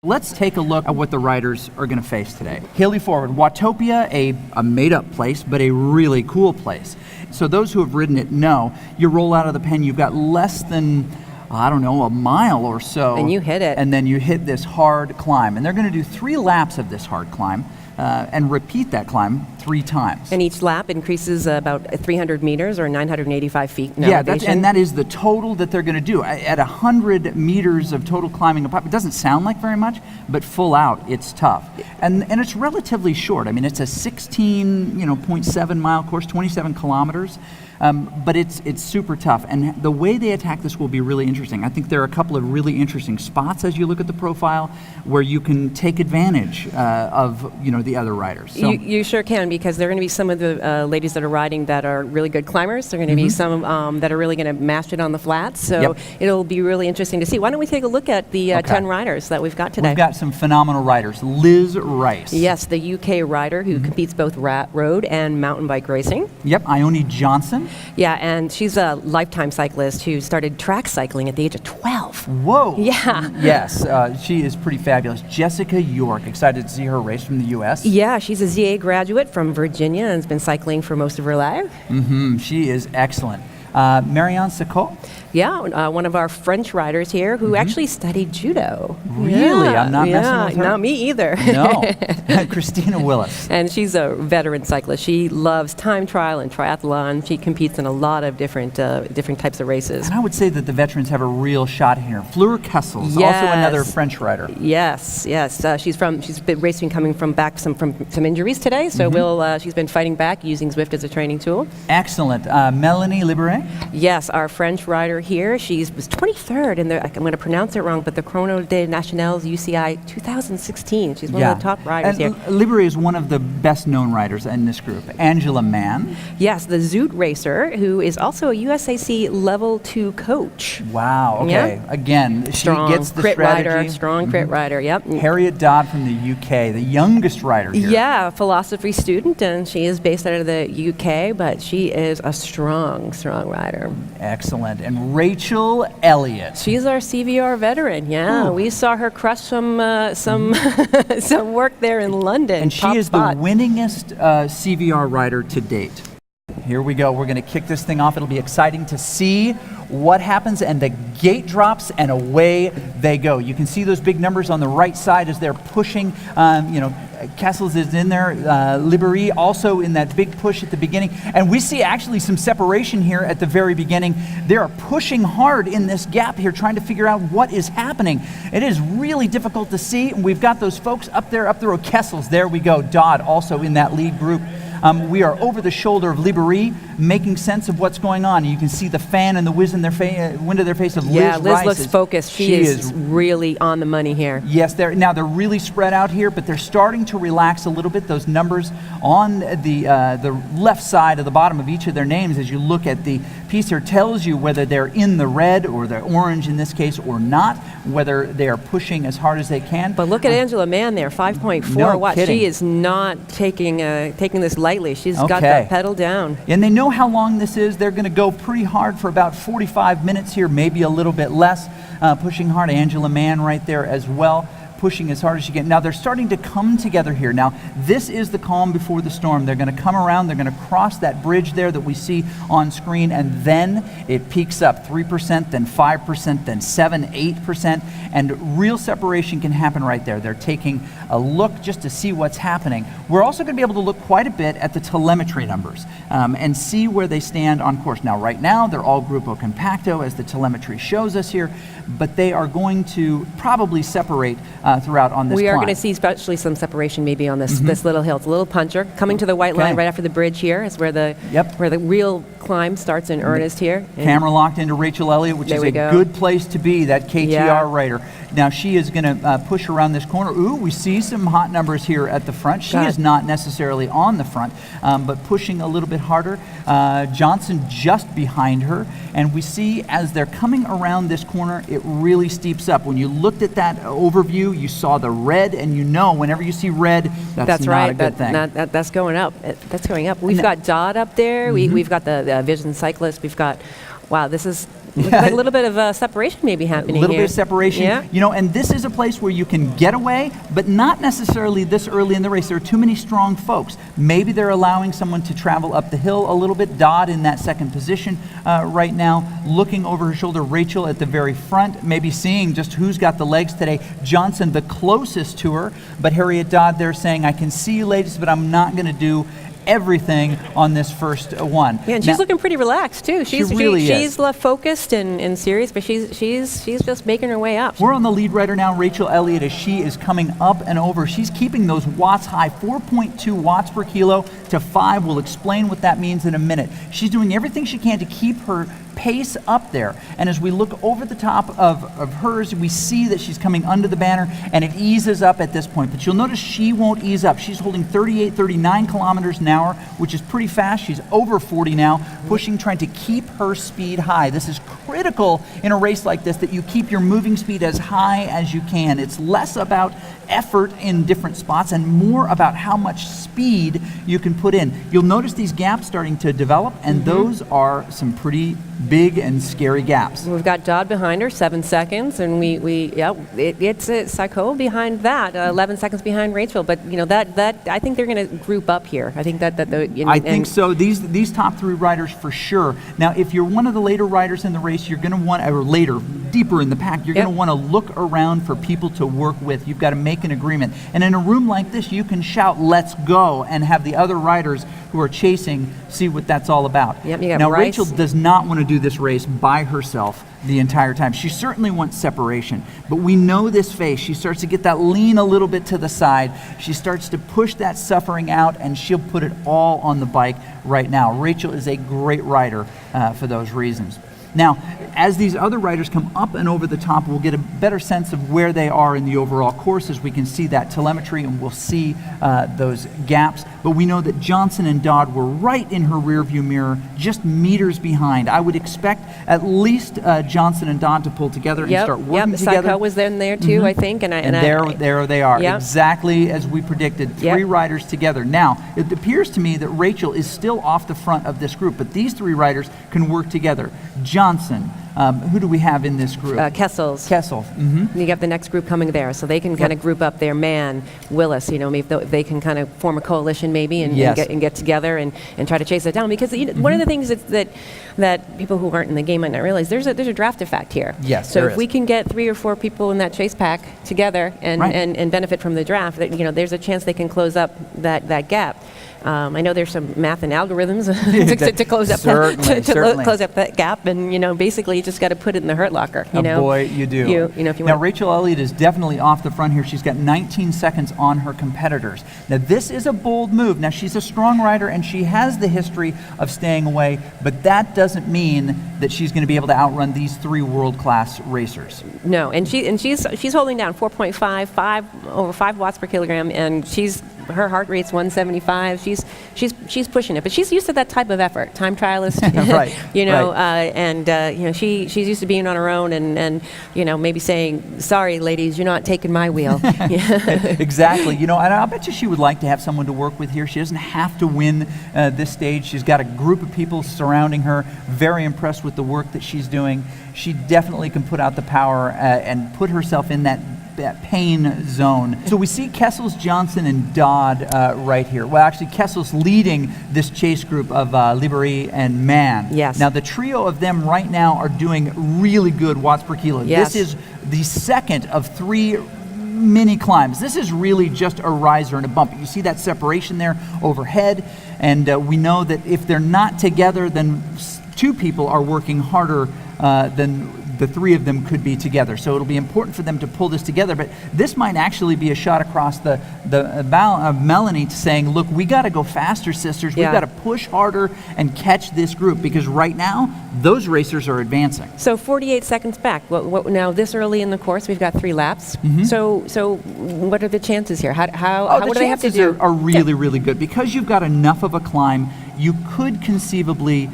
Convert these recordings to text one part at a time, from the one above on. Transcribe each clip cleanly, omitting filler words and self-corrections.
Let's take a look at what the riders are going to face today. Haley Forward, Watopia, a made-up place, but a really cool place. So those who have ridden it know, you roll out of the pen, you've got less than, I don't know, a mile or so. And you hit it. And then you hit this hard climb. And they're going to do 3 laps of this hard climb and repeat that climb 3 times. And each lap increases about 300 meters or 985 feet in yeah, elevation. that is the total that they're going to do. At 100 meters of total climbing, it doesn't sound like very much, but full out, it's tough. And it's relatively short. I mean, it's a 16.7 mile course, 27 kilometers. But it's super tough, and the way they attack this will be really interesting. I think there are a couple of really interesting spots as you look at the profile where you can take advantage of the other riders. So, you sure can, because there are going to be some of the ladies that are riding that are really good climbers. There are going to be some that are really going to mash it on the flats. So it'll be really interesting to see. Why don't we take a look at the 10 riders that we've got today? We've got some phenomenal riders. Liz Rice. Yes, the UK rider who competes both road and mountain bike racing. Yep, Ione Johnson. Yeah, and she's a lifetime cyclist who started track cycling at the age of 12. Whoa. Yeah. Yes, she is pretty fabulous. Jessica York, excited to see her race from the U.S. Yeah, she's a ZA graduate from Virginia and has been cycling for most of her life. She is excellent. Marianne Sacco. Yeah, one of our French riders here who actually studied judo. Really? I'm not messing with her? Not me either. No. Christina Willis. And she's a veteran cyclist. She loves time trial and triathlon. She competes in a lot of different types of races. And I would say that the veterans have a real shot here. Fleur Kessels, also another French rider. Yes. She's been racing coming back from some injuries today, so she's been fighting back using Zwift as a training tool. Excellent. Melanie Liberet. Yes, our French rider here. She was 23rd in I'm going to pronounce it wrong, but the Chrono des Nationales UCI 2016. She's one of the top riders here. Liberet is one of the best known riders in this group. Angela Mann. Yes, the Zoot racer, who is also a USAC Level 2 coach. Wow, okay. Yeah. Again, strong she gets the crit strategy. Rider, strong crit rider, yep. Harriet Dodd from the UK, the youngest rider here. Yeah, philosophy student, and she is based out of the UK, but she is a strong rider. Excellent. And Rachel Elliott. She's our CVR veteran. Yeah, we saw her crush some work there in London. And she is the winningest CVR rider to date. Here we go. We're going to kick this thing off. It'll be exciting to see what happens, and the gate drops and away they go. You can see those big numbers on the right side as they're pushing. Kessels is in there, Liberi also in that big push at the beginning, and we see actually some separation here at the very beginning. They are pushing hard in this gap here, trying to figure out what is happening. It is really difficult to see. We've got those folks up the road. Kessels, there we go. Dodd also in that lead group. We are over the shoulder of Liberi, making sense of what's going on. You can see the fan and the wind of their face of Liz Rice. Liz looks focused. She is really on the money here. Yes, they're really spread out here, but they're starting to relax a little bit. Those numbers on the left side of the bottom of each of their names, as you look at the piece here, tells you whether they're in the red or the orange in this case or not, whether they are pushing as hard as they can. But look at Angela Mann there, 5.4 no watts. kidding. She is not taking this lightly. She's got that pedal down. And they know how long this is. They're going to go pretty hard for about 45 minutes here, maybe a little bit less, pushing hard. Angela Mann right there as well, pushing as hard as she can. Now they're starting to come together here. Now this is the calm before the storm. They're going to come around, they're going to cross that bridge there that we see on screen, and then it peaks up 3%, then 5%, then 7-8%, and real separation can happen right there. They're taking a look just to see what's happening. We're also going to be able to look quite a bit at the telemetry numbers and see where they stand on course. Now right now they're all Gruppo Compacto as the telemetry shows us here, but they are going to probably separate throughout on this We are climb. going to see especially some separation maybe on this little hill. It's a little puncher. Coming to the white line right after the bridge here is where the real climb starts in earnest here. Camera locked into Rachel Elliott, which is a good place to be, that KTR rider. Now she is going to push around this corner. Ooh, we see some hot numbers here at the front. She is not necessarily on the front, but pushing a little bit harder. Johnson just behind her. And we see as they're coming around this corner, it really steeps up. When you looked at that overview, you saw the red, and you know whenever you see red, that's not a good thing. That's going up. That's going up. We've got Dodd up there. We've got the Vision cyclist. We've got Wow, this is looks like a little bit of separation maybe happening A little here. bit of separation. Yeah. You know, and this is a place where you can get away, but not necessarily this early in the race. There are too many strong folks. Maybe they're allowing someone to travel up the hill a little bit. Dodd in that second position right now, looking over her shoulder. Rachel at the very front, maybe seeing just who's got the legs today. Johnson the closest to her, but Harriet Dodd there saying, I can see you ladies, but I'm not going to do everything on this first one. Yeah, and she's looking pretty relaxed too. She's is. left focused and serious, but she's just making her way up. We're on the lead rider now, Rachel Elliott, as she is coming up and over. She's keeping those watts high, 4.2 watts per kilo to 5. We'll explain what that means in a minute. She's doing everything she can to keep her pace up there. And as we look over the top of hers, we see that she's coming under the banner, and it eases up at this point. But you'll notice she won't ease up. She's holding 38, 39 kilometers an hour, which is pretty fast. She's over 40 now, pushing, trying to keep her speed high. This is critical in a race like this, that you keep your moving speed as high as you can. It's less about effort in different spots and more about how much speed you can put in. You'll notice these gaps starting to develop, and those are some pretty big and scary gaps. We've got Dodd behind her, 7 seconds, and it's Psycho behind that, 11 seconds behind Rachel. But you know that I think they're going to group up here. I think I think so. These top 3 riders for sure. Now, if you're one of the later riders in the race, you're going to want, or later, deeper in the pack, you're going to want to look around for people to work with. You've got to make an agreement. And in a room like this, you can shout, "Let's go," and have the other riders who are chasing see what that's all about. Yep, you got now, Rice. Rachel does not want to do this race by herself the entire time. She certainly wants separation, but we know this face. She starts to get that lean a little bit to the side. She starts to push that suffering out, and she'll put it all on the bike right now. Rachel is a great rider for those reasons. Now, as these other riders come up and over the top, we'll get a better sense of where they are in the overall course as we can see that telemetry, and we'll see those gaps. But we know that Johnson and Dodd were right in her rearview mirror, just meters behind. I would expect at least Johnson and Dodd to pull together and start working together. Psycho was in there too, I think. And there they are, exactly as we predicted, 3 Yep. riders together. Now, it appears to me that Rachel is still off the front of this group, but these 3 riders can work together. Johnson, who do we have in this group? Kessels. Kessel. You got the next group coming there, so they can kind of group up there. Mann, Willis, you know, maybe they can kind of form a coalition maybe and get together and try to chase it down. Because one of the things that people who aren't in the game might not realize, there's a draft effect here. Yes, so there if is. we can get 3 or 4 people in that chase pack together and benefit from the draft, you know, there's a chance they can close up that gap. I know there's some math and algorithms to close up close up that gap, and you know, basically you just got to put it in the hurt locker. You know, boy, you do. You know, if you now, want. Rachel Elliott is definitely off the front here. She's got 19 seconds on her competitors. Now, this is a bold move. Now, she's a strong rider, and she has the history of staying away, but that doesn't mean that she's going to be able to outrun these 3 world-class racers. No, and she's holding down 4.5, over 5 watts per kilogram, and her heart rate's 175. She's pushing it, but she's used to that type of effort. Time trialist, right? You know, and you know, she's used to being on her own, and you know, maybe saying, "Sorry, ladies, you're not taking my wheel." Exactly. You know, and I'll bet you she would like to have someone to work with here. She doesn't have to win this stage. She's got a group of people surrounding her, very impressed with the work that she's doing. She definitely can put out the power and put herself in that pain zone. So we see Kessels, Johnson, and Dodd right here. Well, actually, Kessels leading this chase group of Liberi and Mann. Yes. Now, the trio of them right now are doing really good watts per kilo. Yes. This is the second of 3 mini climbs. This is really just a riser and a bump. You see that separation there overhead, and we know that if they're not together, then 2 people are working harder than the 3 of them could be together. So it'll be important for them to pull this together, but this might actually be a shot across the bow of Melanie saying, look, we got to go faster, sisters. We've got to push harder and catch this group, because right now those racers are advancing. So 48 seconds back. Now this early in the course, we've got 3 laps. So what are the chances here? What do they have to do? Are really, really good. Because you've got enough of a climb, you could conceivably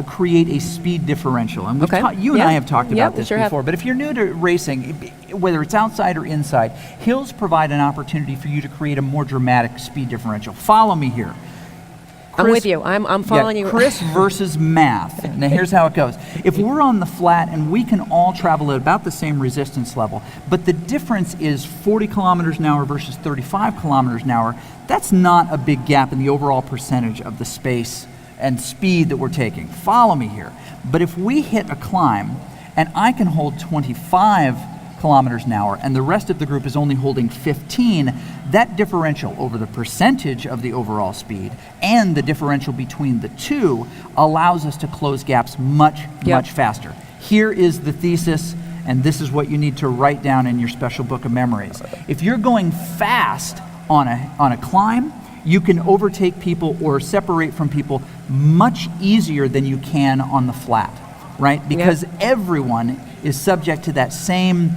create a speed differential. And you and I have talked about this before, but if you're new to racing, whether it's outside or inside, hills provide an opportunity for you to create a more dramatic speed differential. Follow me here. I'm with you. I'm following you. Chris versus math. Now here's how it goes. If we're on the flat and we can all travel at about the same resistance level, but the difference is 40 kilometers an hour versus 35 kilometers an hour, that's not a big gap in the overall percentage of the space and speed that we're taking. Follow me here. But if we hit a climb and I can hold 25 kilometers an hour and the rest of the group is only holding 15, that differential over the percentage of the overall speed and the differential between the two allows us to close gaps much faster. Here is the thesis, and this is what you need to write down in your special book of memories. If you're going fast on a climb, you can overtake people or separate from people much easier than you can on the flat, right? Because everyone is subject to that same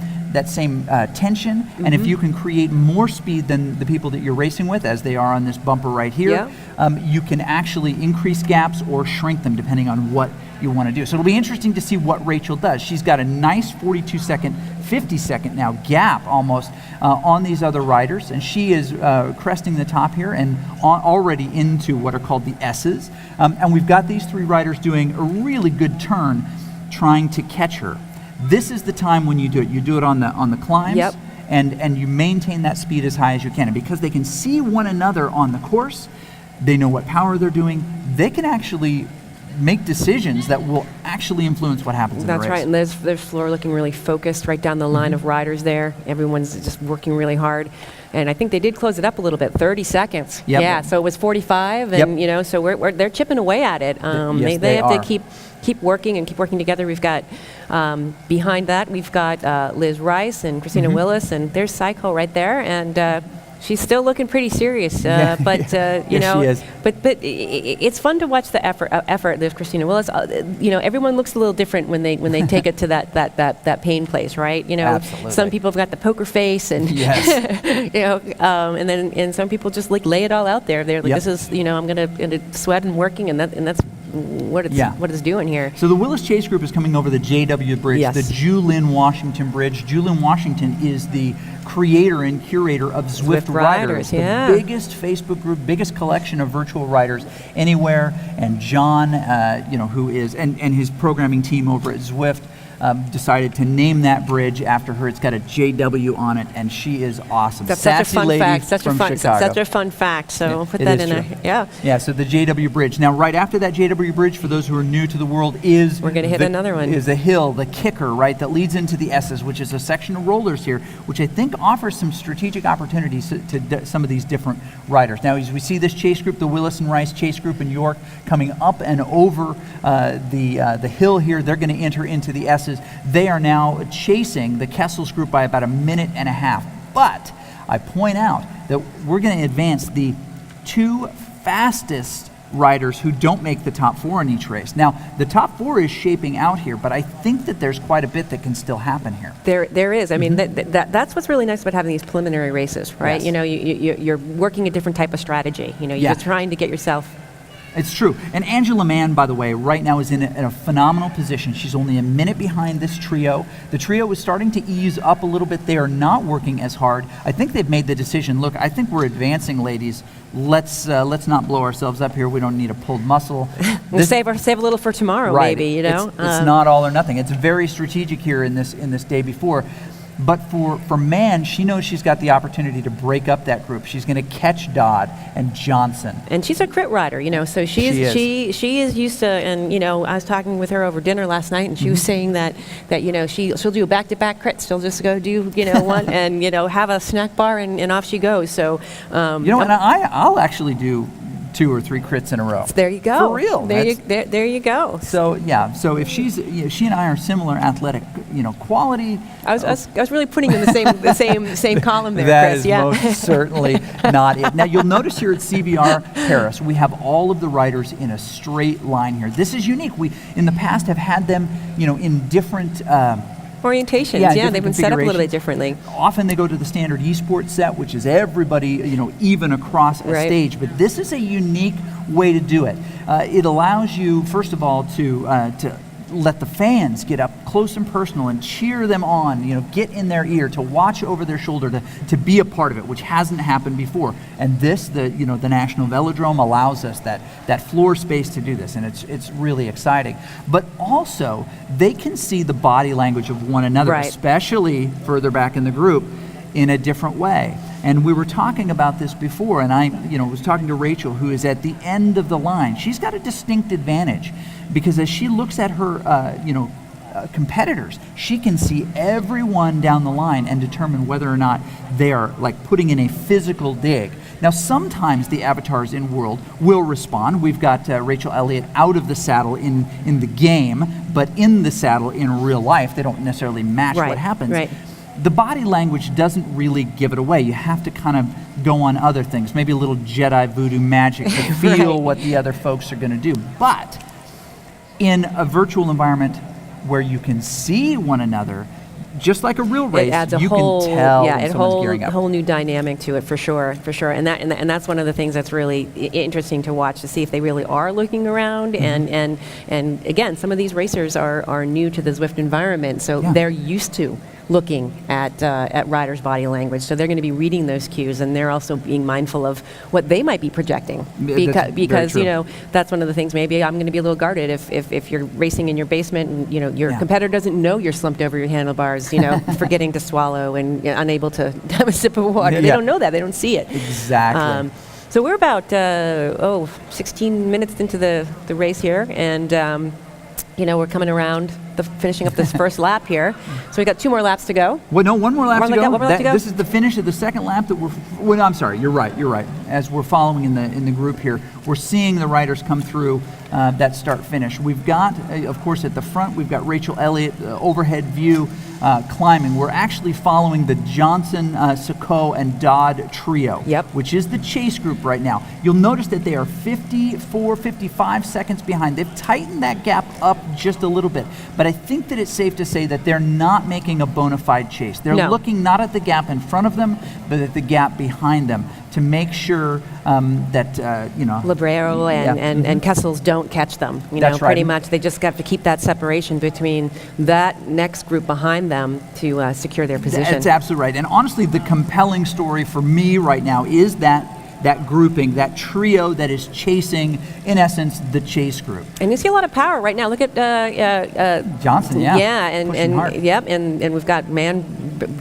tension, and if you can create more speed than the people that you're racing with, as they are on this bumper right here, you can actually increase gaps or shrink them depending on what you want to do. So it'll be interesting to see what Rachel does. She's got a nice 42-second, 50-second now gap almost on these other riders, and she is cresting the top here and already into what are called the S's. And we've got these three riders doing a really good turn trying to catch her. This is the time when you do it. You do it on the climbs, and you maintain that speed as high as you can. And because they can see one another on the course, they know what power they're doing, they can actually make decisions that will actually influence what happens in the race. That's right, and there's Flora looking really focused right down the line of riders there. Everyone's just working really hard. And I think they did close it up a little bit, 30 seconds. Yeah, so it was 45, and so they're chipping away at it. They have to keep working and keep working together. We've got behind that we've got Liz Rice and Christina Willis, and there's Psycho right there, and she's still looking pretty serious, but she is. But it's fun to watch the effort. There's Christina Willis. Everyone looks a little different when they take it to that pain place, right? Absolutely. Some people have got the poker face, and and some people just like lay it all out there. They're like, this is I'm gonna sweat and working, and that's what it's doing here. So the Willis Chase Group is coming over the JW Bridge, the Julin Washington Bridge. Julin Washington is the creator and curator of Zwift Riders, the biggest Facebook group, biggest collection of virtual riders anywhere. And John, who is, and his programming team over at Zwift, decided to name that bridge after her. It's got a JW on it, and she is awesome. That's Sassy such a fun fact. Such a fun fact. So we'll put that in there. Yeah. So the JW Bridge. Now, right after that JW Bridge, for those who are new to the world, we're going to hit another one. Is the hill, the kicker, right, that leads into the S's, which is a section of rollers here, which I think offers some strategic opportunities to some of these different riders. Now, as we see this Chase Group, the Willis and Rice Chase Group in York, coming up and over the hill here, they're going to enter into the S's. They are now chasing the Kessel's group by about a minute and a half. But I point out that we're going to advance the two fastest riders who don't make the top four in each race. Now, the top four is shaping out here, but I think that there's quite a bit that can still happen here. There is. I mean, that's what's really nice about having these preliminary races, right? Yes. You're working a different type of strategy. You're trying to get yourself. It's true. And Angela Mann, by the way, right now is in a phenomenal position. She's only a minute behind this trio. The trio is starting to ease up a little bit. They are not working as hard. I think they've made the decision, look, I think we're advancing, ladies. Let's not blow ourselves up here. We don't need a pulled muscle. We'll save a little for tomorrow, right. maybe, It's not all or nothing. It's very strategic here in this day before. But for Mann, she knows she's got the opportunity to break up that group. She's going to catch Dodd and Johnson. And she's a crit rider, so she is used to. And I was talking with her over dinner last night, and she was saying that she'll do a back-to-back crit. She'll just go do one and have a snack bar and off she goes. So and I'll actually do 2 or 3 crits in a row. There you go. For real. There you go. So so if she and I are similar athletic, quality. I was really putting in the same column there, that Chris. Is most certainly not it. Now you'll notice here at CVR Paris, we have all of the riders in a straight line here. This is unique. We in the past have had them, in different. Orientations, they've been set up a little bit differently. Often they go to the standard esports set, which is everybody, even across a stage. But this is a unique way to do it. It allows you, first of all, to let the fans get up close and personal and cheer them on, get in their ear, to watch over their shoulder, to be a part of it, which hasn't happened before. And this, the National Velodrome allows us that floor space to do this, and it's really exciting. But also, they can see the body language of one another, right, especially further back in the group, in a different way. And we were talking about this before, and I was talking to Rachel, who is at the end of the line. She's got a distinct advantage, because as she looks at her competitors, she can see everyone down the line and determine whether or not they are like putting in a physical dig. Now, sometimes the avatars in World will respond. We've got Rachel Elliott out of the saddle in the game, but in the saddle in real life, they don't necessarily match right, what happens. Right. The body language doesn't really give it away. You have to kind of go on other things, maybe a little Jedi voodoo magic to feel right, what the other folks are going to do. But in a virtual environment where you can see one another, just like a real race, it adds a you whole, can tell yeah, when it someone's gearing up. whole new dynamic to it, for sure. And that's one of the things that's really interesting to watch, to see if they really are looking around. Mm-hmm. And again, some of these racers are new to the Zwift environment, so Yeah. they're used to looking at riders' body language, so they're going to be reading those cues, and they're also being mindful of what they might be projecting, because that's one of the things. Maybe I'm going to be a little guarded if you're racing in your basement and your Yeah. competitor doesn't know you're slumped over your handlebars, forgetting to swallow and unable to have a sip of water. They Yeah. don't know that. They don't see it. Exactly. So we're about 16 minutes into the race here, and we're coming around, finishing up this first lap here. So we got 2 more laps to go. Well, no, one more lap to go. One more lap to go? This is the finish of the second lap that I'm sorry, you're right. As we're following in the group here, we're seeing the riders come through that start-finish. We've got, of course, at the front, we've got Rachel Elliott, overhead view, climbing. We're actually following the Johnson, Sacco, and Dodd trio, Yep. which is the chase group right now. You'll notice that they are 54, 55 seconds behind. They've tightened that gap up just a little bit, but I think that it's safe to say that they're not making a bona fide chase. They're No. looking not at the gap in front of them, but at the gap behind them, to make sure that Librero and Kessels don't catch them. That's right. Pretty much they just have to keep that separation between that next group behind them to secure their position. That's absolutely right. And honestly, the compelling story for me right now is that grouping, that trio that is chasing, in essence, the chase group. And you see a lot of power right now. Look at Johnson, yeah. Yeah, Pushing hard. and we've got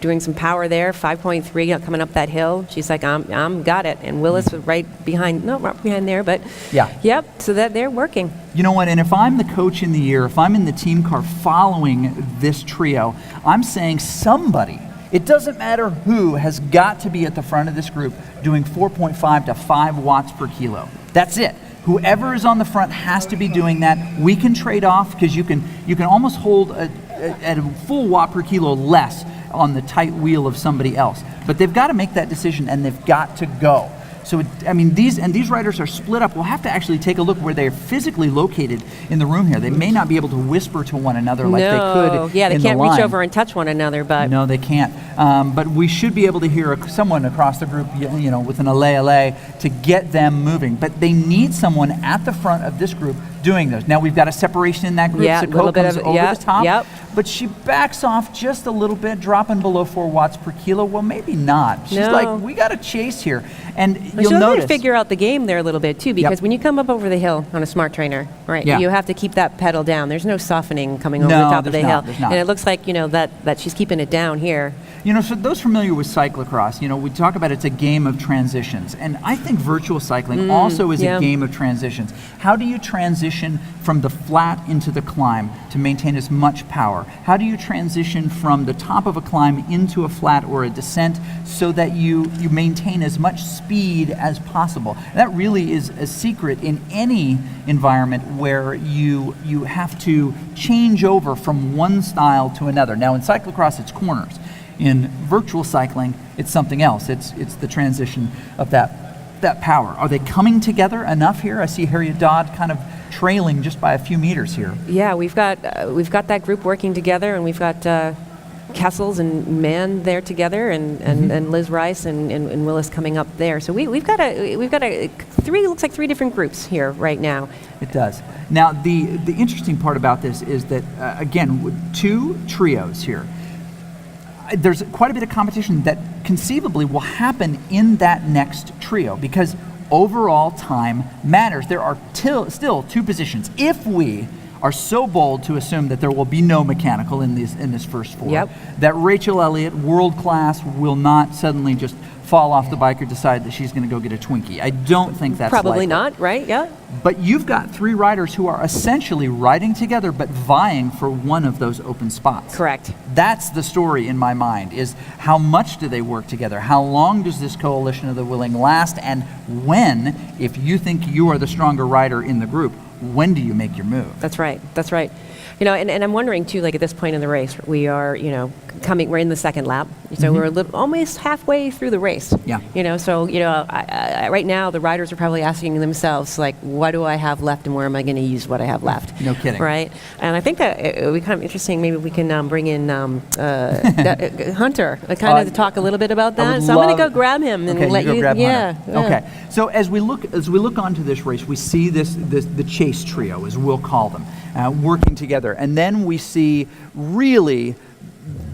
doing some power there, 5.3 coming up that hill. She's like, I'm got it. And Willis was right behind there, but Yeah. Yep, so that they're working. You know what, and if I'm the coach in the ear, if I'm in the team car following this trio, I'm saying somebody, it doesn't matter who, has got to be at the front of this group doing 4.5 to 5 watts per kilo. That's it. Whoever is on the front has to be doing that. We can trade off, because you can almost hold at a full watt per kilo less on the tight wheel of somebody else. But they've got to make that decision, and they've got to go. So, these riders are split up. We'll have to actually take a look where they're physically located in the room here. They may not be able to whisper to one another like they could. Yeah, they in can't the reach line. over and touch one another, but No, they can't. But we should be able to hear someone across the group, with an allay to get them moving. But they need someone at the front of this group doing those. Now we've got a separation in that group. Yeah, Sacco little bit comes of- over yep, the top, yep. but she backs off just a little bit, dropping below 4 watts per kilo. Well, maybe not. She's No. like, we got to chase here, and But you'll she'll have to notice. figure out the game there a little bit too, because Yep. when you come up over the hill on a smart trainer, right, Yeah. you have to keep that pedal down. There's no softening coming over No, the top of the there's hill, not, there's not. and it looks like that she's keeping it down here. For those familiar with cyclocross, we talk about it's a game of transitions. And I think virtual cycling also is yeah. a game of transitions. How do you transition from the flat into the climb to maintain as much power? How do you transition from the top of a climb into a flat or a descent so that you maintain as much speed as possible? And that really is a secret in any environment where you have to change over from one style to another. Now in cyclocross, it's corners. In virtual cycling, it's something else. It's the transition of that power. Are they coming together enough here? I see Harriet Dodd kind of trailing just by a few meters here. Yeah, we've got that group working together, and we've got Kessels and Mann there together, and Liz Rice and Willis coming up there. So we've got three different groups here right now. It does. Now the interesting part about this is that again, with 2 trios here. There's quite a bit of competition that conceivably will happen in that next trio because overall time matters. There are still 2 positions. If we are so bold to assume that there will be no mechanical in this first 4, that Rachel Elliott, world class, will not suddenly just fall off the bike or decide that she's going to go get a Twinkie. I don't think that's probably likely. not, right? Yeah. But you've got 3 riders who are essentially riding together but vying for one of those open spots. Correct. That's the story in my mind, is how much do they work together? How long does this coalition of the willing last? And when, if you think you are the stronger rider in the group, when do you make your move? That's right. That's right. You know, and I'm wondering too, like at this point in the race, we are, we're in the second lap, so we're almost halfway through the race. Yeah. So right now the riders are probably asking themselves, like, what do I have left, and where am I going to use what I have left? No kidding. Right. And I think that it would be kind of interesting. Maybe we can bring in Hunter, to talk a little bit about that. So I'm going to go grab him and let you. Grab yeah. Okay. So as we look onto this race, we see the chase trio, as we'll call them, working together, and then we see really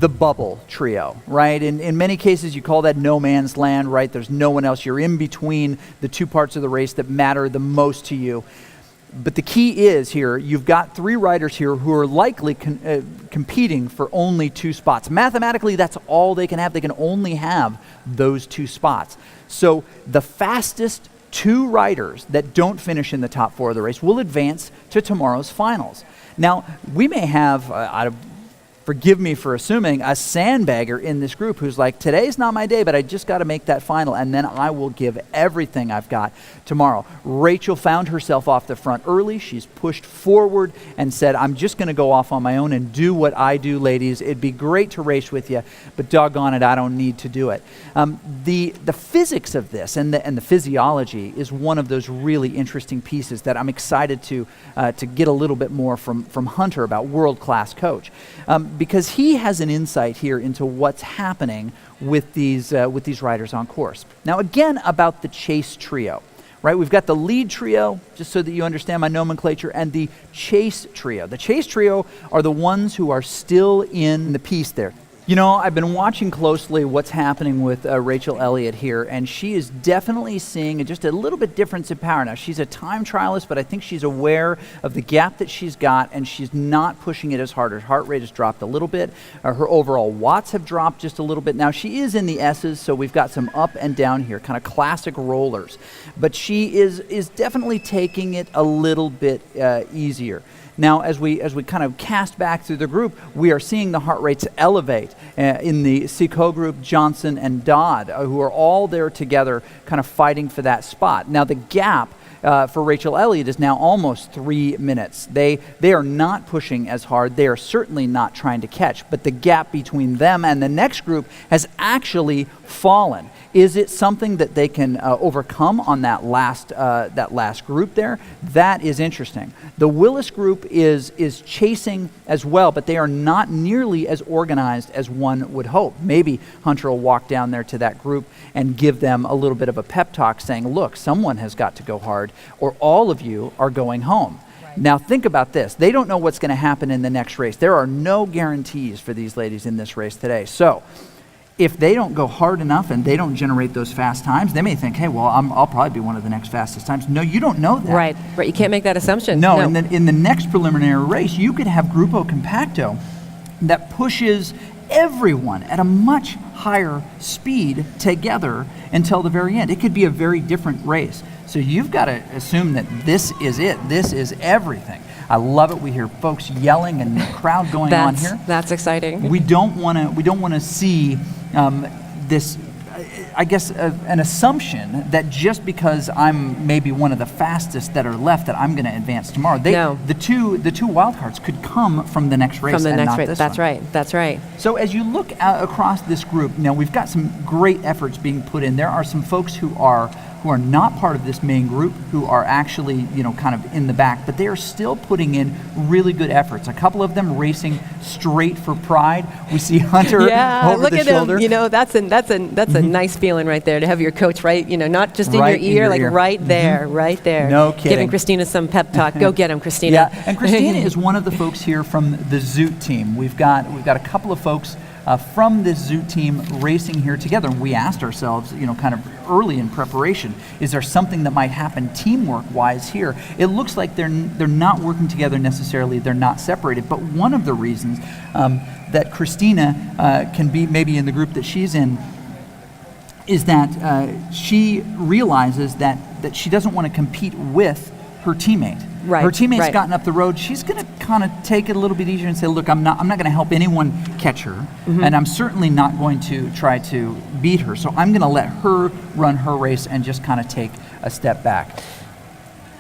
the bubble trio, right? In many cases, you call that no man's land, right? There's no one else. You're in between the 2 parts of the race that matter the most to you. But the key is here, you've got 3 riders here who are likely competing for only 2 spots. Mathematically, that's all they can have. They can only have those 2 spots. So the fastest 2 riders that don't finish in the top 4 of the race will advance to tomorrow's finals. Now, we may have, forgive me for assuming, a sandbagger in this group who's like, today's not my day, but I just got to make that final, and then I will give everything I've got tomorrow. Rachel found herself off the front early. She's pushed forward and said, I'm just going to go off on my own and do what I do, ladies. It'd be great to race with you, but doggone it, I don't need to do it. The physics of this and the physiology is one of those really interesting pieces that I'm excited to get a little bit more from Hunter about, world-class coach. Because he has an insight here into what's happening with these riders on course. Now again, about the chase trio, right? We've got the lead trio, just so that you understand my nomenclature, and the chase trio. The chase trio are the ones who are still in the piece there. You know, I've been watching closely what's happening with Rachel Elliott here, and she is definitely seeing just a little bit difference in power. Now, she's a time trialist, but I think she's aware of the gap that she's got, and she's not pushing it as hard. Her heart rate has dropped a little bit. Her overall watts have dropped just a little bit. Now, she is in the S's, so we've got some up and down here, kind of classic rollers. But she is definitely taking it a little bit easier. Now, as we kind of cast back through the group, we are seeing the heart rates elevate in the Seco group, Johnson and Dodd, who are all there together kind of fighting for that spot. Now, the gap for Rachel Elliott is now almost 3 minutes. They are not pushing as hard. They are certainly not trying to catch, but the gap between them and the next group has actually fallen. Is it something that they can overcome on that last group there? That is interesting. The Willis group is chasing as well, but they are not nearly as organized as one would hope. Maybe Hunter will walk down there to that group and give them a little bit of a pep talk saying, look, someone has got to go hard, or all of you are going home. Right. Now think about this. They don't know what's going to happen in the next race. There are no guarantees for these ladies in this race today. So if they don't go hard enough and they don't generate those fast times, they may think, hey, well, I'll probably be one of the next fastest times. No, you don't know that. Right. You can't make that assumption. No. In the next preliminary race, you could have Grupo Compacto that pushes everyone at a much higher speed together until the very end. It could be a very different race. So you've got to assume that this is it. This is everything. I love it. We hear folks yelling and the crowd going on here. That's exciting. We don't want to see this, I guess, an assumption that just because I'm maybe one of the fastest that are left that I'm going to advance tomorrow. No. The two wild cards could come from the next race. From the and next not race. This That's one. right. That's right. So as you look across this group, now we've got some great efforts being put in. There are some folks who are who are not part of this main group, who are actually, kind of in the back, but they are still putting in really good efforts. A couple of them racing straight for pride. We see Hunter over look the at shoulder. him. That's a nice feeling right there to have your coach not just in Right in your your ear, ear. right there, right there. No kidding. Giving Christina some pep talk. Go get him, Christina. Yeah, and Christina is one of the folks here from the Zoot team. We've got a couple of folks from this Zoot team racing here together. And we asked ourselves, kind of early in preparation, is there something that might happen teamwork-wise here? It looks like they're not working together necessarily. They're not separated. But one of the reasons that Christina can be maybe in the group that she's in is that she realizes that she doesn't want to compete with her teammate. Right, her teammate's right. gotten up the road. She's going to kind of take it a little bit easier and say, look, I'm not going to help anyone catch her, and I'm certainly not going to try to beat her. So I'm going to let her run her race and just kind of take a step back.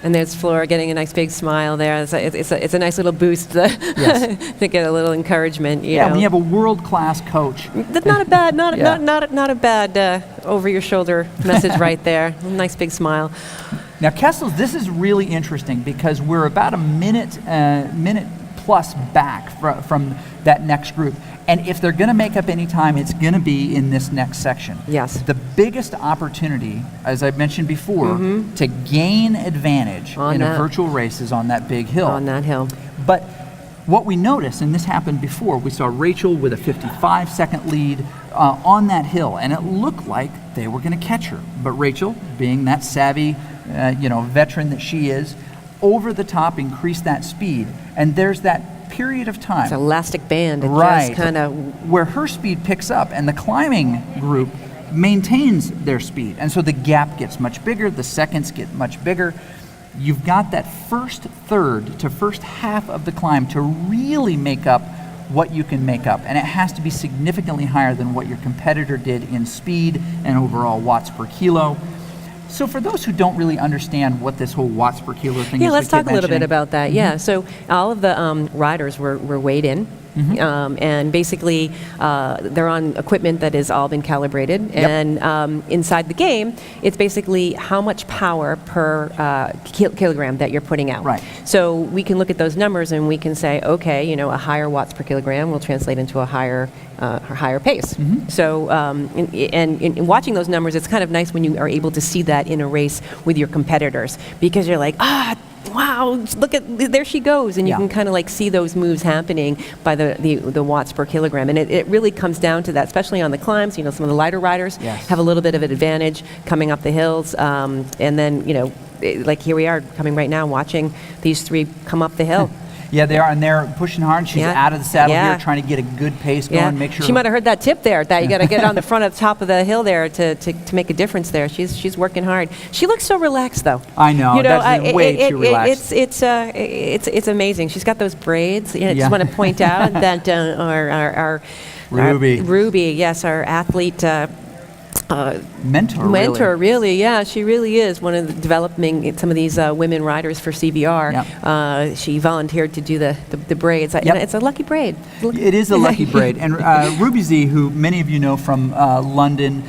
And there's Flora getting a nice big smile there. It's a nice little boost Yes. to get a little encouragement. You Yeah, know. when you have a world-class coach. That's not a bad, Yeah. not a bad over your shoulder message right there. A nice big smile. Now, Kessels, this is really interesting because we're about a minute plus back from that next group. And if they're going to make up any time, it's going to be in this next section. Yes. The biggest opportunity, as I mentioned before, to gain advantage in a virtual race is on that big hill. On that hill. But what we noticed, and this happened before, we saw Rachel with a 55-second lead on that hill, and it looked like they were going to catch her. But Rachel, being that savvy, veteran that she is, over the top increased that speed, and there's that period of time. It's elastic band. It Right. just kind of Where her speed picks up, and the climbing group maintains their speed, and so the gap gets much bigger, the seconds get much bigger. You've got that first third to first half of the climb to really make up what you can make up, and it has to be significantly higher than what your competitor did in speed and overall watts per kilo. So for those who don't really understand what this whole watts per kilo thing is, let's we talk keep a little bit mentioning. about that. Yeah, so all of the riders were weighed in. And basically, they're on equipment that has all been calibrated. And inside the game, it's basically how much power per kilogram that you're putting out. Right. So we can look at those numbers and we can say, okay, a higher watts per kilogram will translate into a higher pace. So, in watching those numbers, it's kind of nice when you are able to see that in a race with your competitors, because you're like, wow, look at, there she goes. And you can kind of like see those moves happening by the watts per kilogram. And it really comes down to that, especially on the climbs. Some of the lighter riders have a little bit of an advantage coming up the hills. And then, like here we are coming right now watching these three come up the hill. Yeah, they are, and they're pushing hard. She's out of the saddle here, trying to get a good pace going, make sure. She might have heard that tip there, that you got to get on the front of the top of the hill there to make a difference there. She's working hard. She looks so relaxed, though. I know, that's way too relaxed. It's amazing. She's got those braids. I just want to point out that our Ruby, yes, our athlete. Mentor, really, yeah, she really is one of the developing some of these women riders for CVR. She volunteered to do the braids. And it's a lucky braid. It is a lucky braid. And Ruby Z, who many of you know from London,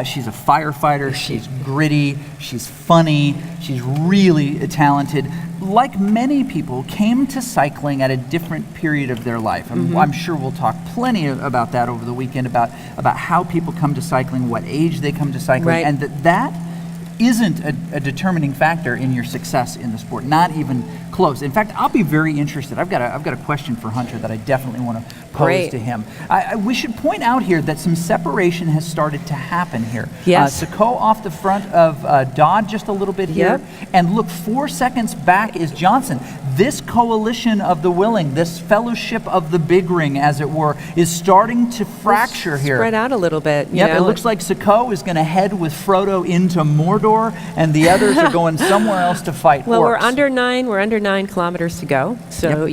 she's a firefighter. She's gritty. She's funny. She's really talented. Like many people, came to cycling at a different period of their life. And I'm sure we'll talk plenty about that over the weekend, about how people come to cycling, what age they come to cycling, and that isn't a determining factor in your success in the sport, not even close. In fact, I'll be very interested. I've got a question for Hunter that I definitely want to pose to him. We should point out here that some separation has started to happen here. Yes. Sacco off the front of Dodd just a little bit here, and look, 4 seconds back is Johnson. This coalition of the willing, this fellowship of the big ring, as it were, is starting to fracture here. Spread out a little bit. It looks like Sacco is going to head with Frodo into Mordor, and the others are going somewhere else to fight Well, orcs. we're under 9 kilometers to go. So,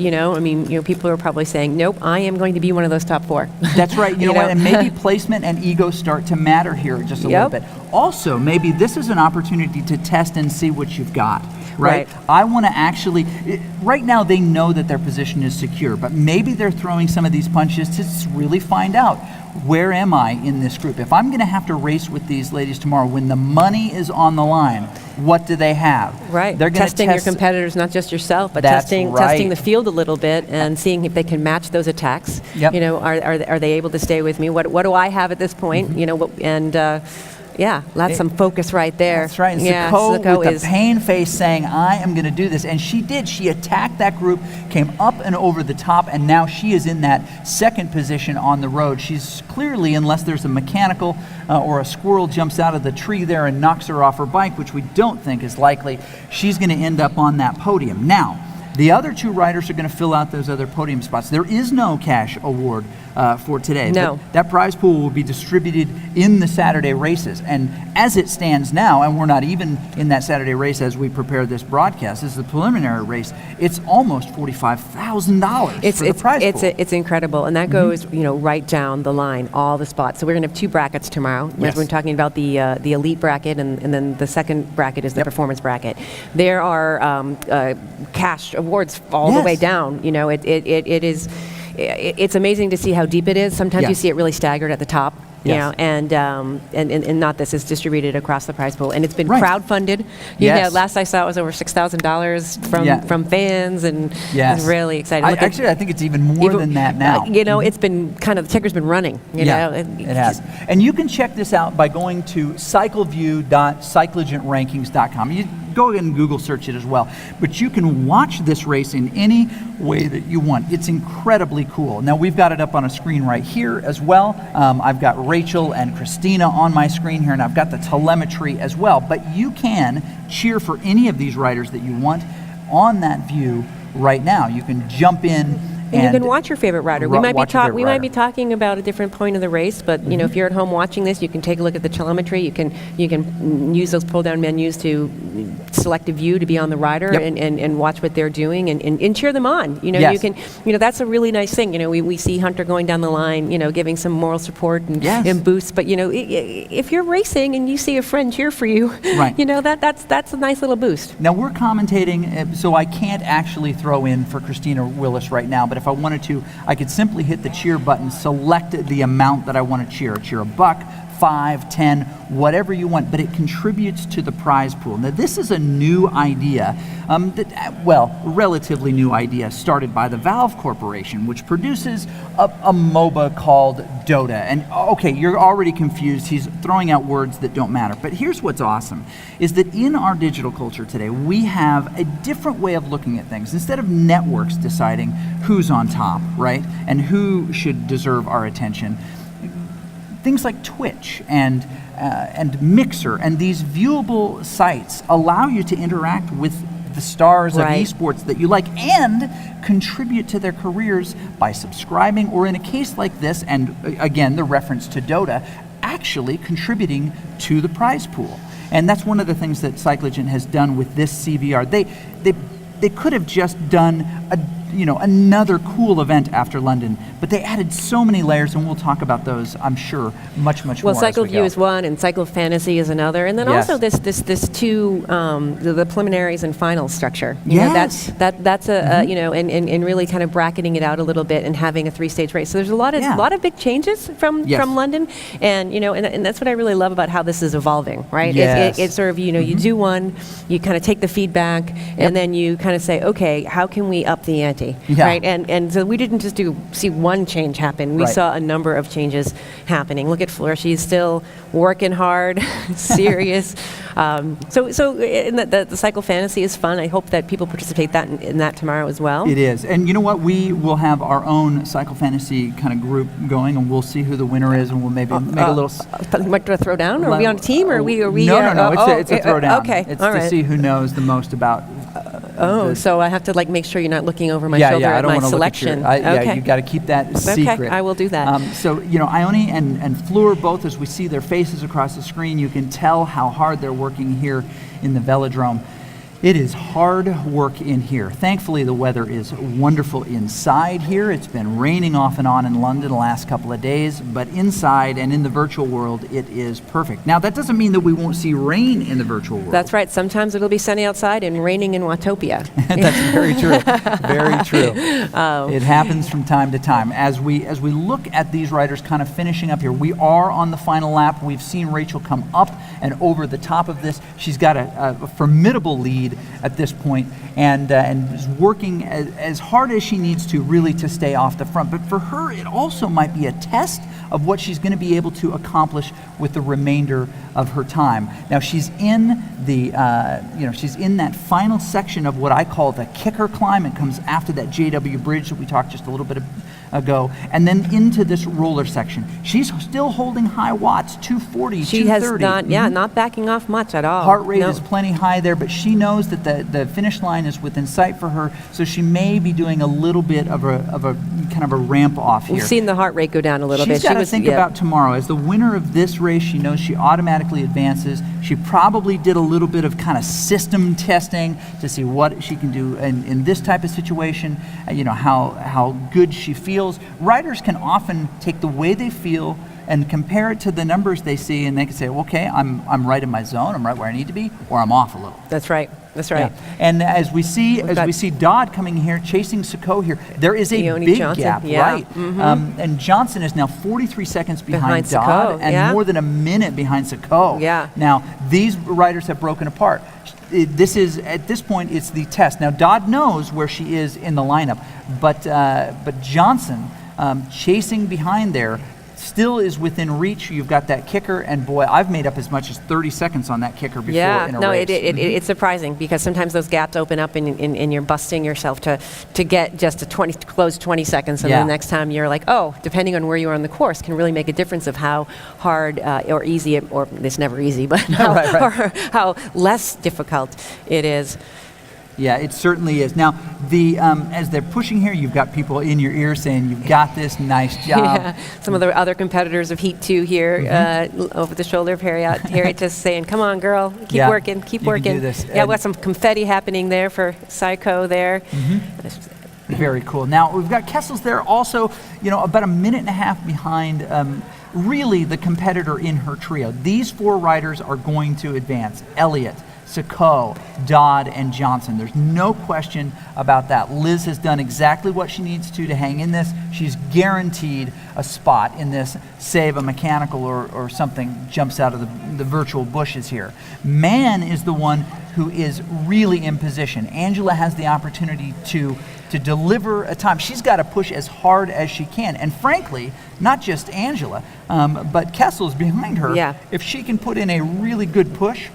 people are probably saying, nope, I am going to be one of those top 4. That's right. You know what? And maybe placement and ego start to matter here just a little bit. Also, maybe this is an opportunity to test and see what you've got. Right? I want to actually, right now they know that their position is secure, but maybe they're throwing some of these punches to really find out where am I in this group? If I'm going to have to race with these ladies tomorrow, when the money is on the line, what do they have? Right. They're testing your competitors, not just yourself, but That's testing right. the field a little bit and seeing if they can match those attacks. Yep. You know, are they able to stay with me? What do I have at this point? You know, yeah, that's some focus right there. That's right. And yeah, Soko with the pain face saying, I am going to do this. And she did. She attacked that group, came up and over the top, and now she is in that second position on the road. She's clearly, unless there's a mechanical or a squirrel jumps out of the tree there and knocks her off her bike, which we don't think is likely, she's going to end up on that podium. Now, the other two riders are going to fill out those other podium spots. There is no cash award for today. No. That prize pool will be distributed in the Saturday races. And as it stands now, and we're not even in that Saturday race as we prepare this broadcast, this is the preliminary race, it's almost $45,000 for the prize pool. It's incredible. And that goes, you know, right down the line, all the spots. So we're going to have two brackets tomorrow. Yes. We're talking about the elite bracket, and then the second bracket is the performance bracket. There are cash awards all the way down. You know, it is. It's amazing to see how deep it is. Sometimes you see it really staggered at the top, you know, and not this is distributed across the prize pool, and it's been crowdfunded. You know, last I saw it was over $6,000 from fans, and it's really exciting. Actually, I think it's even more than that now. You know, it's been kind of the ticker's been running. You know, it has. And you can check this out by going to cycleview.cyclogentrankings.com. You go ahead and Google search it as well. But you can watch this race in any way that you want. It's incredibly cool. Now, we've got it up on a screen right here as well. I've got Rachel and Christina on my screen here, and I've got the telemetry as well. But you can cheer for any of these riders that you want on that view right now. You can jump in. And you can watch your favorite rider. We might be talking about a different point of the race, but you know, if you're at home watching this, you can take a look at the telemetry. You can use those pull-down menus to select a view to be on the rider and watch what they're doing and cheer them on. You know, you can. You know, that's a really nice thing. You know, we see Hunter going down the line, you know, giving some moral support and boosts. But you know, if you're racing and you see a friend cheer for you, you know, that's a nice little boost. Now we're commentating, so I can't actually throw in for Christina Willis right now, but if I wanted to, I could simply hit the cheer button, select the amount that I want to cheer. Cheer $1, $5, $10, whatever you want, but it contributes to the prize pool. Now, this is a new idea, relatively new idea, started by the Valve Corporation, which produces a MOBA called Dota. And okay, you're already confused. He's throwing out words that don't matter. But here's what's awesome, is that in our digital culture today, we have a different way of looking at things. Instead of networks deciding who's on top, right, and who should deserve our attention, things like Twitch and Mixer and these viewable sites allow you to interact with the stars of esports that you like and contribute to their careers by subscribing, or in a case like this, and again, the reference to Dota, actually contributing to the prize pool. And that's one of the things that Cyclogen has done with this CVR. They could have just done another cool event after London, but they added so many layers, and we'll talk about those, I'm sure, much more. Well, CycleView is one, and Cycle Fantasy is another, and then also this two the preliminaries and finals structure. You know, that's a and really kind of bracketing it out a little bit and having a 3-stage race. So there's a lot of big changes from London, and you know, and that's what I really love about how this is evolving, right? It's sort of you do one, you kind of take the feedback, and then you kind of say, okay, how can we up the ante? Right, and so we didn't just see one change happen. We saw a number of changes happening. Look at Fleur; she's still working hard, serious. So the Cycle Fantasy is fun. I hope that people participate in that tomorrow as well. It is, and you know what? We will have our own Cycle Fantasy kind of group going, and we'll see who the winner is, and we'll maybe make a little. What, a throwdown? Are we on a team, or are we? No. It's a throwdown. Okay, it's to see who knows the most about. So I have to make sure you're not looking over my shoulder at my selection. You got to keep that secret. Okay, I will do that. So Ione and Fleur, both, as we see their faces across the screen, you can tell how hard they're working here in the velodrome. It is hard work in here. Thankfully, the weather is wonderful inside here. It's been raining off and on in London the last couple of days, but inside and in the virtual world, it is perfect. Now, that doesn't mean that we won't see rain in the virtual world. That's right. Sometimes it'll be sunny outside and raining in Watopia. That's very true. Very true. It happens from time to time. As we look at these riders kind of finishing up here, we are on the final lap. We've seen Rachel come up and over the top of this. She's got a formidable lead at this point, and is working as hard as she needs to really to stay off the front. But for her, it also might be a test of what she's going to be able to accomplish with the remainder of her time. Now she's in the she's in that final section of what I call the kicker climb. It comes after that JW bridge that we talked just a little bit ago, and then into this roller section. She's still holding high watts, 240, she 230. has not backing off much at all. Heart rate is plenty high there, but she knows that the finish line is within sight for her, so she may be doing a little bit of a kind of a ramp off here. We've seen the heart rate go down a little bit. She's got to think about tomorrow. As the winner of this race, she knows she automatically advances. She probably did a little bit of kind of system testing to see what she can do in this type of situation, how good she feels. Riders can often take the way they feel and compare it to the numbers they see, and they can say, well, okay, I'm right in my zone, I'm right where I need to be, or I'm off a little. That's right. That's right. Yeah. And as we see Dodd coming here, chasing Sacco here, there is a big Johnson. gap, right? Mm-hmm. And Johnson is now 43 seconds behind Sacco, Dodd and more than a minute behind Sacco. Yeah. Now, these riders have broken apart. At this point, it's the test. Now, Dodd knows where she is in the lineup, but Johnson, chasing behind there, still is within reach. You've got that kicker, and boy, I've made up as much as 30 seconds on that kicker before in a race. It's surprising because sometimes those gaps open up and you're busting yourself to get just a close 20 seconds, and then the next time you're like, oh, depending on where you are on the course, can really make a difference of how hard or easy, or it's never easy, but how less difficult it is. Yeah, it certainly is. Now, as they're pushing here, you've got people in your ear saying, "You've got this, nice job." Yeah, some of the other competitors of Heat 2 here, over the shoulder of Harriet, just saying, "Come on, girl, keep working, keep working." Can do this. Yeah, we got some confetti happening there for Psycho there. Very cool. Now we've got Kessel's there also, about a minute and a half behind. Really, the competitor in her trio. These four riders are going to advance. Elliott, Sacco, Dodd, and Johnson. There's no question about that. Liz has done exactly what she needs to hang in this. She's guaranteed a spot in this, save a mechanical or something jumps out of the virtual bushes here. Man is the one who is really in position. Angela has the opportunity to deliver a time. She's got to push as hard as she can. And frankly, not just Angela, but Kessel's behind her. Yeah. If she can put in a really good push,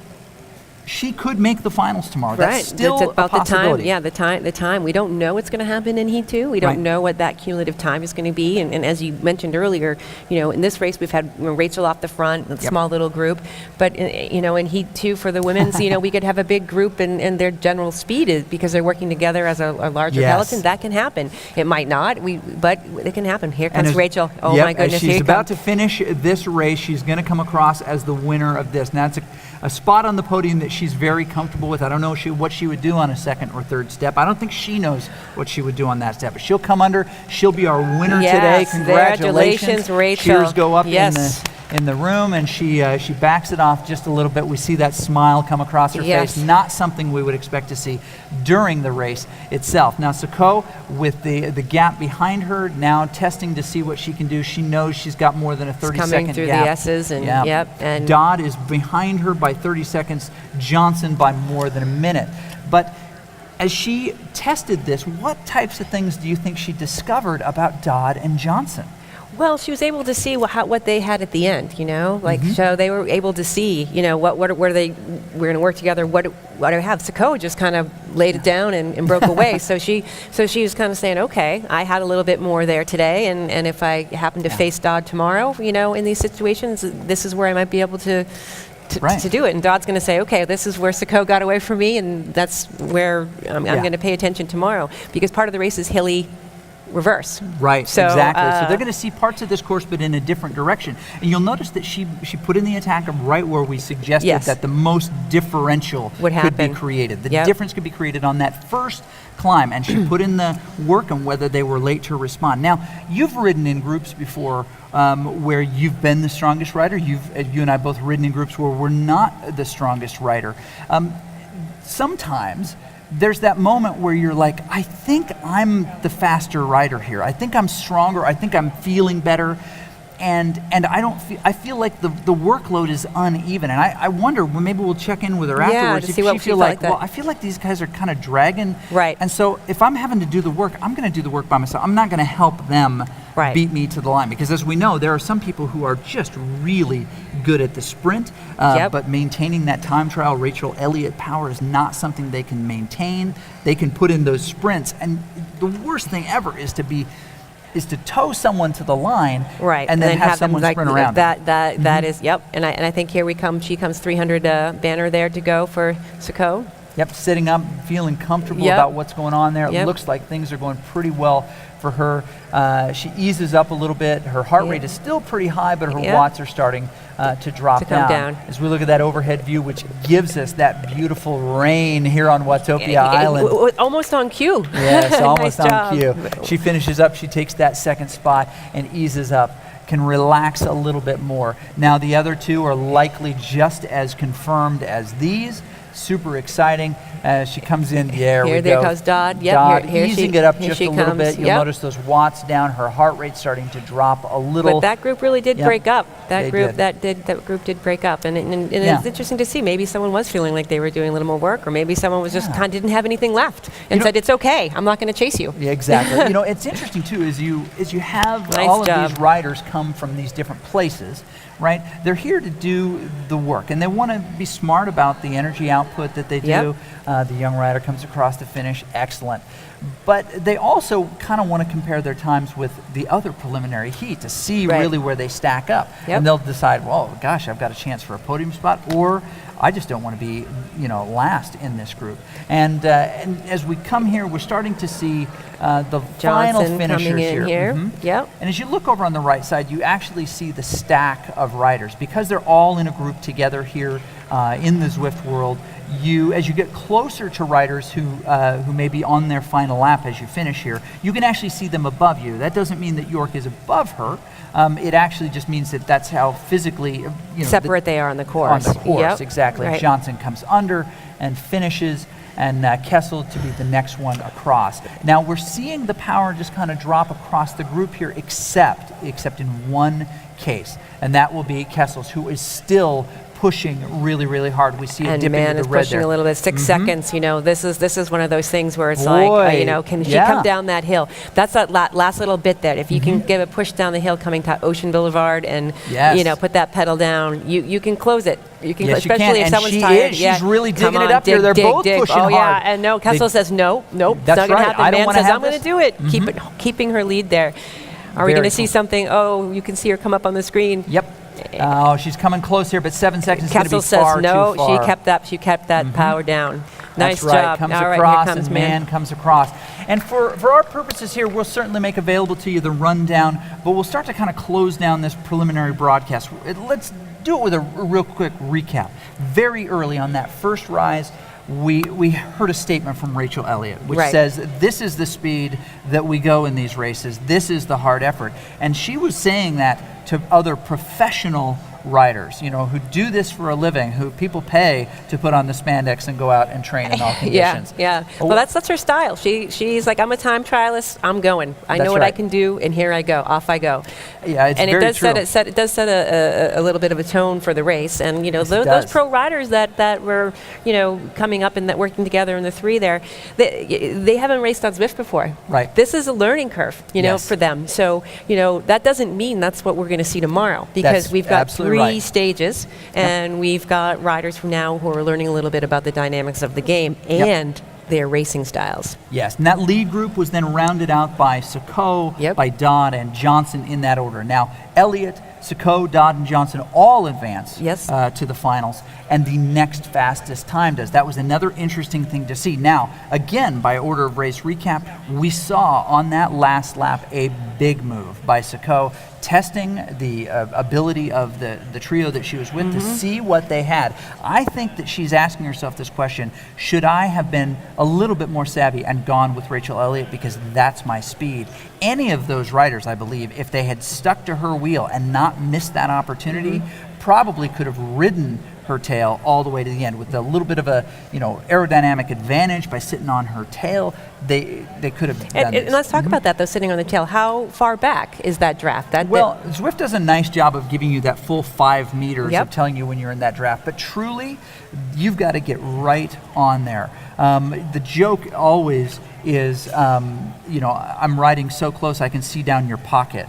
she could make the finals tomorrow. Right. That's still That's about a possibility. the time. The time. We don't know what's going to happen in Heat 2. We don't know what that cumulative time is going to be. And as you mentioned earlier, in this race we've had Rachel off the front, a small little group. But in Heat 2 for the women's, we could have a big group, and their general speed is because they're working together as a larger peloton. That can happen. It might not. But it can happen. Here comes Rachel. Oh my goodness! As she's about to finish this race, she's going to come across as the winner of this. Now, it's a spot on the podium that she's very comfortable with. I don't know what she would do on a second or third step. I don't think she knows what she would do on that step. But she'll come under. She'll be our winner today. Congratulations, Rachel. Cheers go up in the room, and she backs it off just a little bit. We see that smile come across her face. Not something we would expect to see during the race itself. Now, Sacco, with the gap behind her, now testing to see what she can do. She knows she's got more than a 30-second gap. Coming through the S's, and Dodd is behind her by 30 seconds. Johnson by more than a minute. But as she tested this, what types of things do you think she discovered about Dodd and Johnson? Well, she was able to see what they had at the end, so they were able to see, where they were going to work together. What do I have? Sacco just kind of laid it down and broke away. So she was kind of saying, okay, I had a little bit more there today, and if I happen to face Dodd tomorrow, in these situations, this is where I might be able to do it. And Dodd's going to say, okay, this is where Sacco got away from me, and that's where I'm going to pay attention tomorrow, because part of the race is hilly reverse. Right, So, exactly. So they're going to see parts of this course, but in a different direction. And you'll notice that she put in the attack right where we suggested Yes. that the most differential Would could be happen. created. The Yep. difference could be created on that first climb, and she put in the work on whether they were late to respond. Now, you've ridden in groups before where you've been the strongest rider. You and I both ridden in groups where we're not the strongest rider. Sometimes there's that moment where you're like, I think I'm the faster rider here. I think I'm stronger. I think I'm feeling better. And I feel like the workload is uneven. And I wonder, well, maybe we'll check in with her afterwards. to see what she she feel felt like, like well, that. I feel like these guys are kind of dragging. Right. And so if I'm having to do the work, I'm going to do the work by myself. I'm not going to help them Right. beat me to the line. Because as we know, there are some people who are just really good at the sprint, Yep. but maintaining that time trial, Rachel Elliott power is not something they can maintain. They can put in those sprints. And the worst thing ever is to tow someone to the line, Right, and then have someone them, sprint around them. That is, yep. And I think here we come. She comes 300 banner there to go for Soko. Yep, sitting up, feeling comfortable Yep. about what's going on there. It Yep. looks like things are going pretty well for her. She eases up a little bit. Her heart rate is still pretty high, but her Yep. watts are starting to drop To come down. As we look at that overhead view, which gives us that beautiful rain here on Watopia Island. Almost on cue. Yes, almost Nice on job. cue. She finishes up, she takes that second spot and eases up, can relax a little bit more. Now the other two are likely just as confirmed as these. Super exciting. She comes in, there we go. There goes Dodd. Yep, Dodd here easing she- it up here just she a little comes. bit. You'll Yep. notice those watts down. Her heart rate starting to drop a little. But that group really did Yep. break up. They That group did break up, and Yeah. it's interesting to see. Maybe someone was feeling like they were doing a little more work, or maybe someone was just Yeah. kind of didn't have anything left and know- said, "It's okay. I'm not going to chase you." Yeah, exactly. You know, it's interesting too, is you have Nice all of job. these riders come from these different places, right? They're here to do the work, and they want to be smart about the energy output that they do. Yep. The young rider comes across the finish, excellent. But they also kind of want to compare their times with the other preliminary heat to see Right. really where they stack up. Yep. And they'll decide, well, gosh, I've got a chance for a podium spot, or I just don't want to be, last in this group. And as we come here, we're starting to see the final Johnson finishers coming in here. Mhm. Yep. And as you look over on the right side, you actually see the stack of riders. Because they're all in a group together here in the Zwift world, as you get closer to riders who may be on their final lap as you finish here, you can actually see them above you. That doesn't mean that York is above her. It actually just means that that's how physically Separate they are on the course. on the course, Yep. exactly. Right. Johnson comes under and finishes, and Kessel to be the next one across. Now we're seeing the power just kind of drop across the group here, except in one case, and that will be Kessel's, who is still pushing really, really hard. We see it And dip man into is the red pushing there. a little bit. 6 seconds. This is one of those things where it's Boy, like, can she yeah. come down that hill? That's that last little bit there. If you can give a push down the hill coming to Ocean Boulevard and Yes. put that pedal down, you can close it. You can, Yes, you especially can. if And someone's she tired. is. Yeah. She's really Come digging it on, up there. dig, They're dig, both dig. pushing oh, yeah. hard. And no, Kessel says nope, That's it's not going right. to happen. I don't Man wanna says have I'm going to this. do it. Keeping her lead there. Are we Very going to see cool. something? Oh, you can see her come up on the screen. Yep. Oh, she's coming close here, but 7 seconds is going to Kessel be says far no. too far. She kept that power down. Nice That's right. job. Comes All right, across, here comes and man comes across. And for our purposes here, we'll certainly make available to you the rundown, but we'll start to kind of close down this preliminary broadcast. Let's do it with a real quick recap. Very early on that first rise, we heard a statement from Rachel Elliott, which Right. says, this is the speed that we go in these races. This is the hard effort. And she was saying that to other professional riders, who do this for a living, who people pay to put on the spandex and go out and train in all conditions. Yeah. Oh. Well, that's her style. She's like, I'm a time trialist. I'm going. I That's know what I right. can do, and here I go. Off I go. Yeah, it's and very it does true. it does set a little bit of a tone for the race. And Yes, it those does. pro riders that were coming up and that working together in the three there, they haven't raced on Zwift before. Right. This is a learning curve, Yes. for them. So that doesn't mean that's what we're going to see tomorrow, because That's we've got absolutely three right. stages, and we've got riders from now who are learning a little bit about the dynamics of the game and their racing styles. Yes, and that lead group was then rounded out by Soko, Yep. by Dodd, and Johnson in that order. Now, Elliott, Sacco, Dodd, and Johnson all advance Yes. to the finals, and the next fastest time does. That was another interesting thing to see. Now, again, by order of race recap, we saw on that last lap a big move by Sacco, testing the ability of the trio that she was with to see what they had. I think that she's asking herself this question: should I have been a little bit more savvy and gone with Rachel Elliott because that's my speed? Any of those riders, I believe, if they had stuck to her wheel and not missed that opportunity, probably could have ridden her tail all the way to the end with a little bit of a aerodynamic advantage by sitting on her tail. They could have done And this. let's talk about that, though, sitting on the tail. How far back is that draft? Well, Zwift does a nice job of giving you that full 5 meters Yep. of telling you when you're in that draft, but truly, you've got to get right on there. The joke always is, I'm riding so close I can see down your pocket,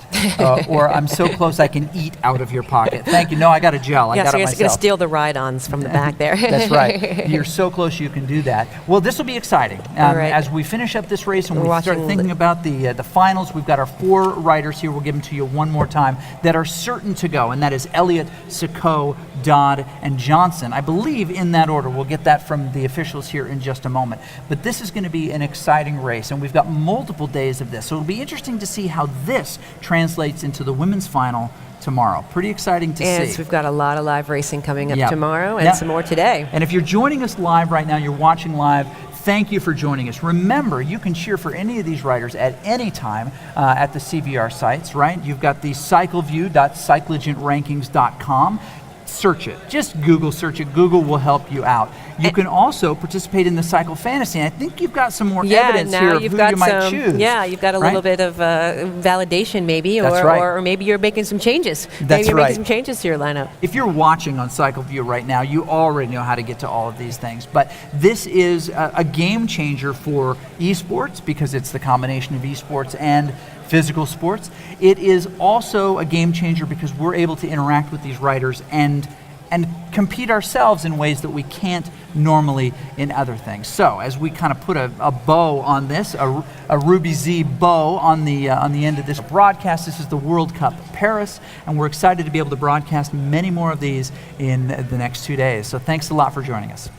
or I'm so close I can eat out of your pocket. Thank you. No, I got a gel. I got so it you're myself. going to steal the ride-ons from the back there. That's right. You're so close you can do that. Well, this will be exciting. All right. As we finish up this race and We're we start watching thinking about the finals, we've got our 4 riders here. We'll give them to you one more time that are certain to go, and that is Elliott, Sacco, Dodd, and Johnson. I believe in that order. We'll get that from the officials here in just a moment. But this is going to be an exciting race, and we've got multiple days of this. So it'll be interesting to see how this translates into the women's final tomorrow. Pretty exciting to And see. so we've got a lot of live racing coming up Yep. tomorrow and Yep. some more today. And if you're joining us live right now, you're watching live, thank you for joining us. Remember, you can cheer for any of these riders at any time at the CVR sites, right? You've got the cycleview.cycleagentrankings.com. Search it. Just Google search it. Google will help you out. You can also participate in the Cycle Fantasy. And I think you've got some more evidence now here of you've who got you might some, choose. Yeah, you've got a little bit of validation maybe, That's right. or maybe you're making some changes. That's maybe you're right. making some changes to your lineup. If you're watching on CycleView right now, you already know how to get to all of these things. But this is a game changer for esports because it's the combination of esports and physical sports. It is also a game changer because we're able to interact with these riders and compete ourselves in ways that we can't normally in other things. So as we kind of put a bow on this, a Ruby Z bow on the end of this broadcast, this is the World Cup Paris, and we're excited to be able to broadcast many more of these in the next 2 days. So thanks a lot for joining us.